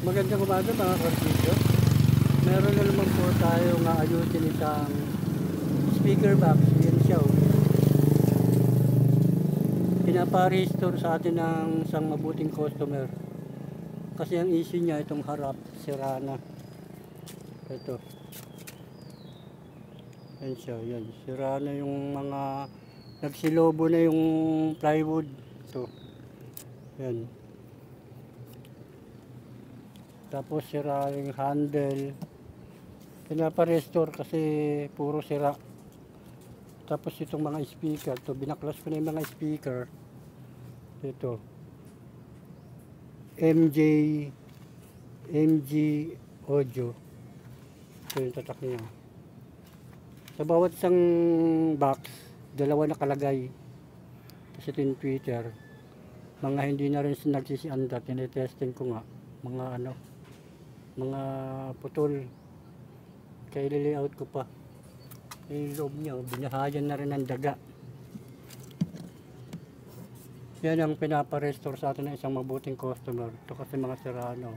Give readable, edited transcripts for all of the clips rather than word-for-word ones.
Magandang umaga mga karbidyo. Meron na naman po tayo nga ayusin isang speaker box. Yan siya. Pinapa-restore sa atin ng isang mabuting customer. Kasi ang issue niya itong harap, sira na. Ito. Yan siya, yan. Sira na yung mga nagsilobo na yung plywood. Ito. Yan. Tapos sira yung handle. Pinapa-restore kasi puro sira. Tapos itong mga speaker, to binaklas ko na yung mga speaker. Ito. MG Audio. Ito yung tatak niya. Sa bawat isang box, dalawa nakalagay. Kasi ito yung Twitter. Mga hindi na rin nagsisianda, tinetesting ko nga. Mga putol. Kaya layout ko pa. Yung loob niya, binahayan na rin ng daga. Yan ang pinapa-restore sa atin ng isang mabuting customer. Ito kasi mga sirano.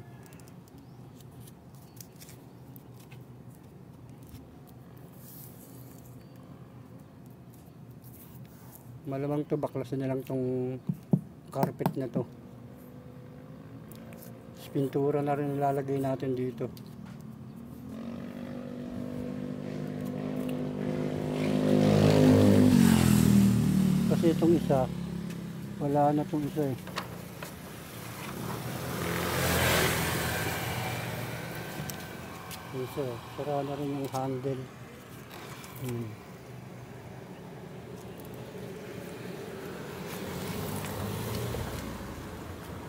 Malamang to, baklasin na lang tong carpet na to. Pintura na rin ilalagay natin dito. Kasi itong isa, wala na itong isa eh. Isa, sira na rin yung handle.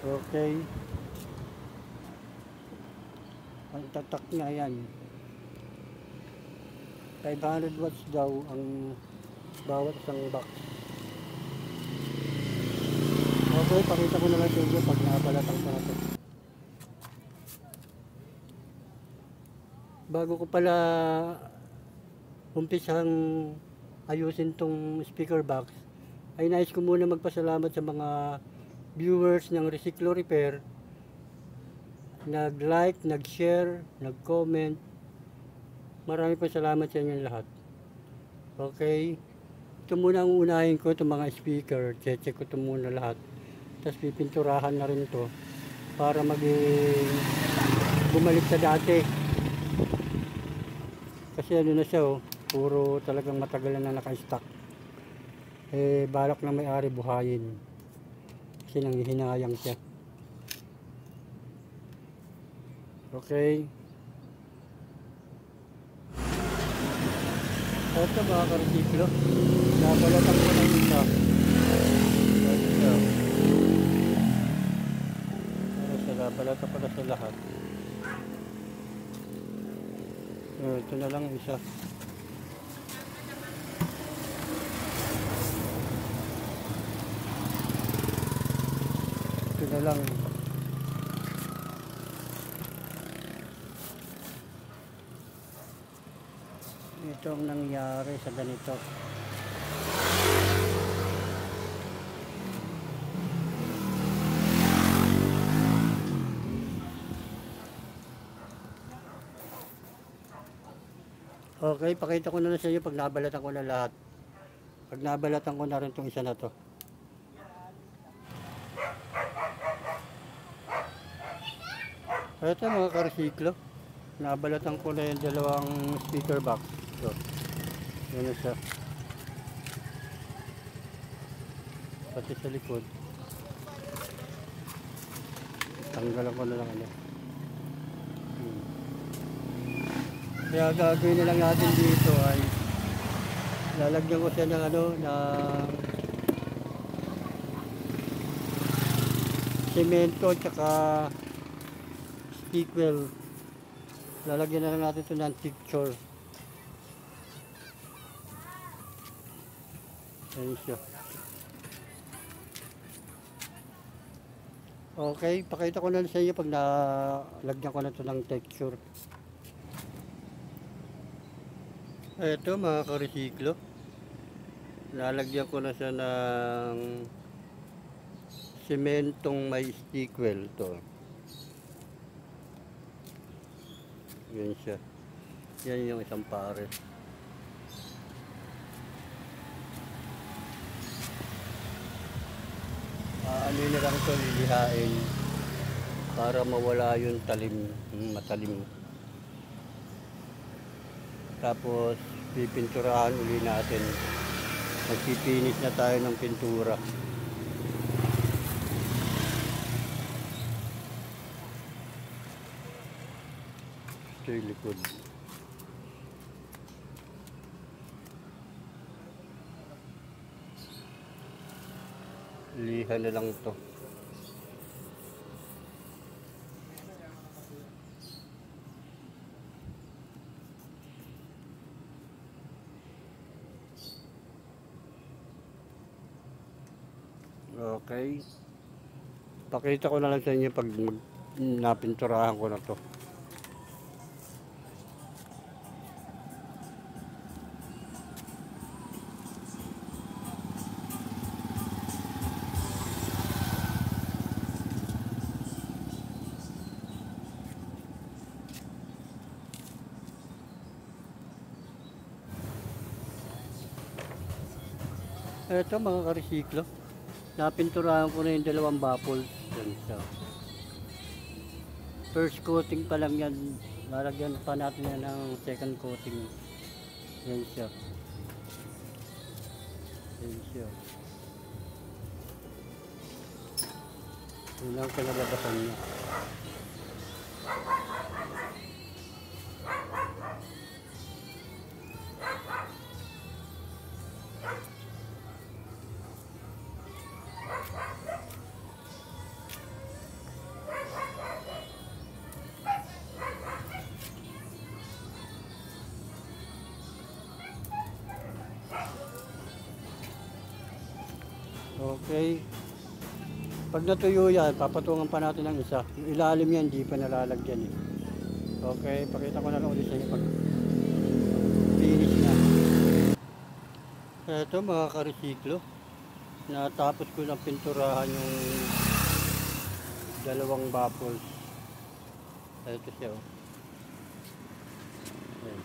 Okay. Ang tatak niya yan. 500 watts daw ang bawat isang box. Okay, pakita ko na lang sa inyo pag nakabalatan ko na ito. Bago ko pala umpisang ayusin tong speaker box, ay nais ko muna magpasalamat sa mga viewers ng Reciclo Repair. Nag-like, nag-share, nag-comment. Marami po salamat sa inyo lahat. Okay. Ito muna ang unahin ko, itong mga speaker. Check ko ito muna lahat. Tapos pipinturahan na rin ito para maging bumalik sa dati. Kasi ano na siya, puro talagang matagal na naka-stock. Balak na may-ari buhayin. Kasi nanghihinayang siya. Okay. Ito mga karsiklo. Nabalatan ko ng isa. Nabalatan pala sa lahat. Ito na lang isa. Ito na lang. Ito ang nangyari sa ganito. Okay, pakita ko na lang sa inyo pag nabalatan ko na lahat. Pag nabalatan ko na rin itong isa na to. Ito mga karsiklo. Nabalatan ko na yung dalawang speaker box. So, yan na siya. Pati sa likod. Tanggalan ko na lang ano. Kaya gagawin na lang natin dito ay lalagyan ko siya ng ano, ng semento tsaka stick-well. Lalagyan na lang natin ito ng texture. Ayan siya. Okay, pakita ko na sa iyo pag nalagyan ko na ito ng texture. Ito mga karesiklo. Lalagyan ko na siya ng sementong may stick-well to. Yan siya. Yan yung isang pares. Ano na lang ito, lilihain para mawala yung talim, matalim. Tapos pipinturahan uli natin. Magpipinis na tayo ng pintura. Ito yung likod. Liha na lang ito. Okay. Pakita ko na lang sa inyo pag napinturahan ko na to. Ito mga karesiklo, napinturahan ko na yung dalawang baffles. Yan siya. First coating pa lang yan, lalagyan pa natin yan ng second coating. Yan siya. Yan siya. Yun lang kinalabasan niya. Okay. Pag natuyo yan, papatungan pa natin ng isa. Yung ilalim yan, di pa nalalagyan eh. Okay, pakita ko na lang ulit sa inyo pag finish na. Ito mga karesiklo, natapos ko ng pinturahan yung dalawang baffles. Ito siya oh. Ayan.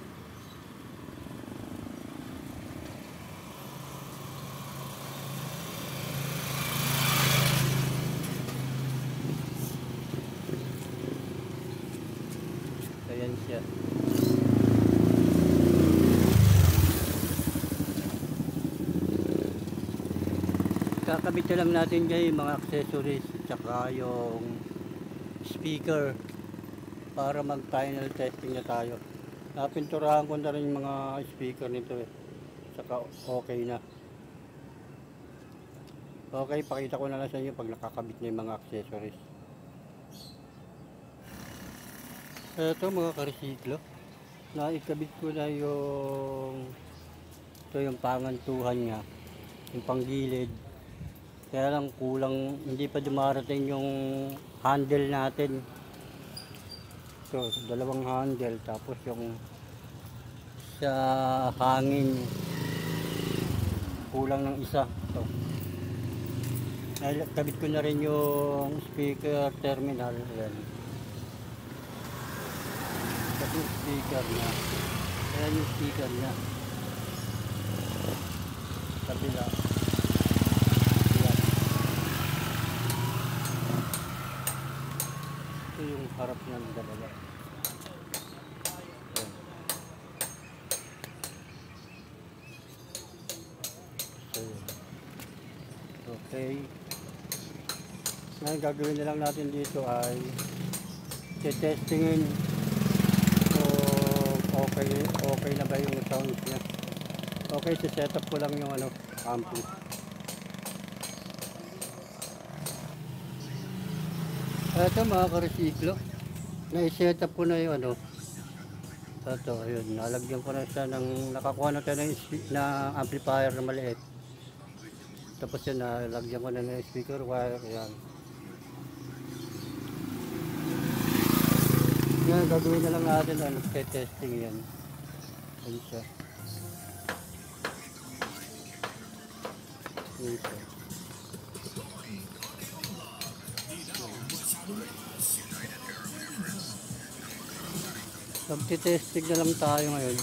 Ayan siya. Kakabit na lang natin dyan yung mga accessories at saka yung speaker para mag final testing na tayo. Napinturahan ko na rin yung mga speaker nito eh. Saka okay na. Okay, pakita ko na lang sa inyo pag nakakabit na yung mga accessories. Ito mga karesiklo, naikabit ko na yung pangantuhan niya, yung panggilid. Kaya lang kulang, hindi pa dumarating yung handle natin. Ito, dalawang handle, tapos yung sa hangin, kulang ng isa. Ito. Nakabit ko na rin yung speaker terminal. Ayan. Yung speaker niya. Ayan yung speaker niya. Kabila. Ayan. Ito yung harap niya ng dalawa. Ayan. So, okay. Ngayon gagawin na lang natin dito ay testingin. Okay na ba yung sound niya? Okay, set up ko lang yung ampli. Ito mga karesiklo, na-set up ko na yung ito, ayun, nalagyan ko na siya ng, nakakuha na tayo ng amplifier na maliit. Tapos yun, nalagyan ko na ng speaker wire, ayan. Yan, gagawin na lang natin testing yan. Ayan siya. Ayan siya. Magti-testing na lang tayo ngayon.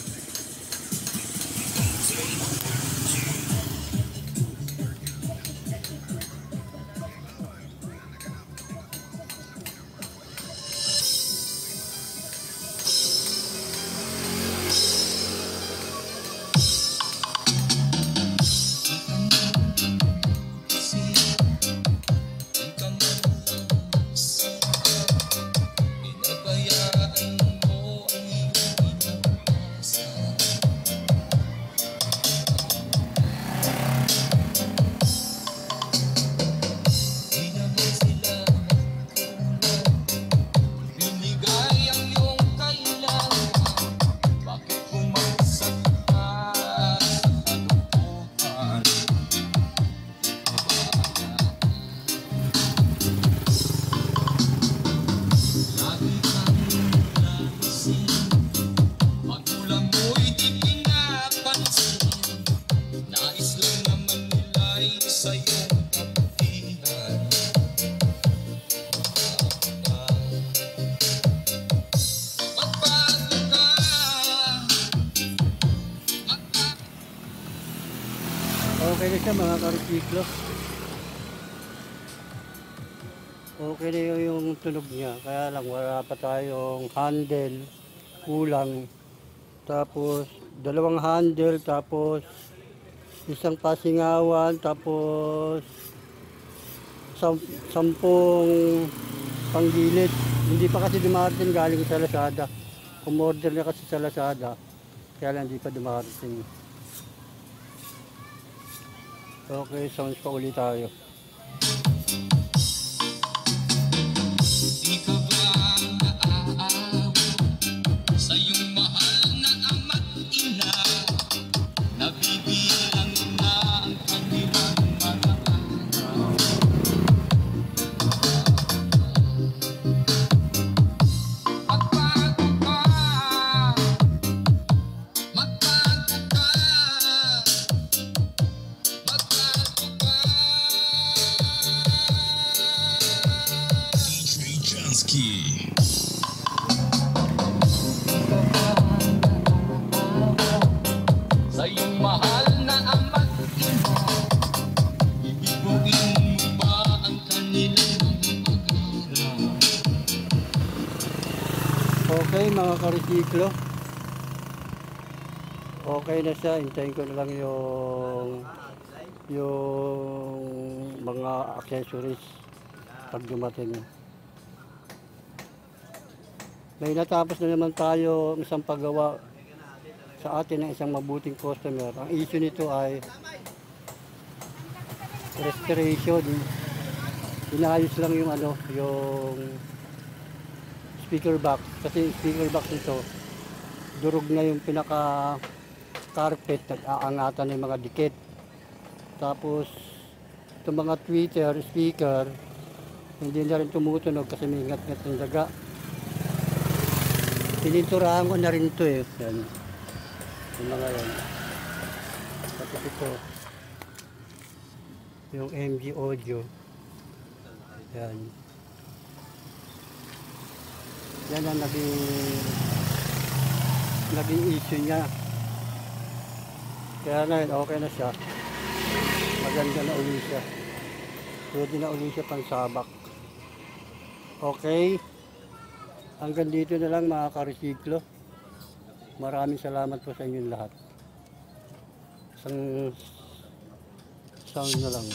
Okay na siya mga ka-resiklo. Okay na yung tunog niya. Kaya lang wala pa tayong handle. Kulang. Tapos dalawang handle. Tapos isang pasingawan. Tapos 10 panggilid. Hindi pa kasi dumarating galing sa Lazada. Umorder na kasi sa Lazada. Kaya lang hindi pa dumarating. Okay, sounds pa ulit tayo. Di ka ba naaawa sa iyong mahal na ama't ina? Nabibilang na ang kanilang mga araw. Magbago ka, magbago ka. Sa iyong mahal na ama't ina, ibibigin mo ba ang kanilang pag-aaral? Okay mga ka-resiklo. Okay na siya. Hintayin ko na lang yung mga accessories pag dumating. May natapos na naman tayo isang paggawa sa atin ng isang mabuting customer. Ang issue nito ay restoration. Inayos lang yung yung speaker box. Kasi speaker box nito, durog na yung pinaka carpet, nag-aangatan ng mga dikit. Tapos itong mga tweeter, speaker, hindi na rin tumutunog kasi may ingat-ngat ng daga. Pininturahan ko na rin ito eh. Yan. Yung mga yan. Tapos ito. Yung MG Audio. Yan. Yan ang naging issue niya. Kaya ngayon okay na siya. Maganda na uli siya. Pwede na uli siya pang sabak. Okay. Hanggang dito na lang mga ka-resiklo. Maraming salamat po sa inyong lahat. Isang sound na lang.